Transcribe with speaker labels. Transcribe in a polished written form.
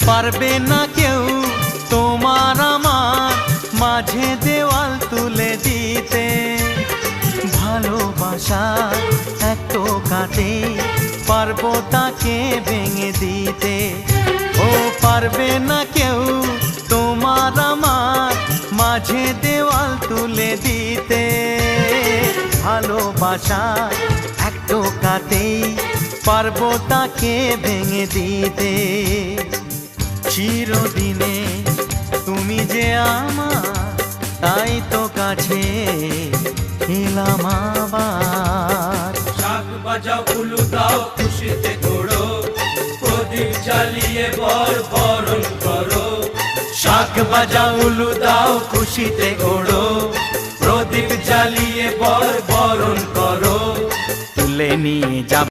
Speaker 1: পারবে না কেউ তোমার আমার মাঝে দেওয়াল তুলে দিতে। ভালোবাসা এক টোকাতে পারবো তাকে ভেঙে দিতে। ও পারবে না কেউ তোমার আমার মাঝে দেওয়াল তুলে দিতে। ভালোবাসা এক টোকাতেই পারবো তাকে ভেঙে দিতে। চিরদিনে তুমি যে আমার, তাই তো কাছে এলাম আবার।
Speaker 2: শাক বাজাও উলু দাও খুশিতে ঘোড়ো, প্রদীপ জ্বালিয়ে বরণ করো।
Speaker 1: শাক বাজাও উলু দাও খুশিতে ঘোড়ো, প্রদীপ জ্বালিয়ে বরণ করো। তুলে নিয়ে যাব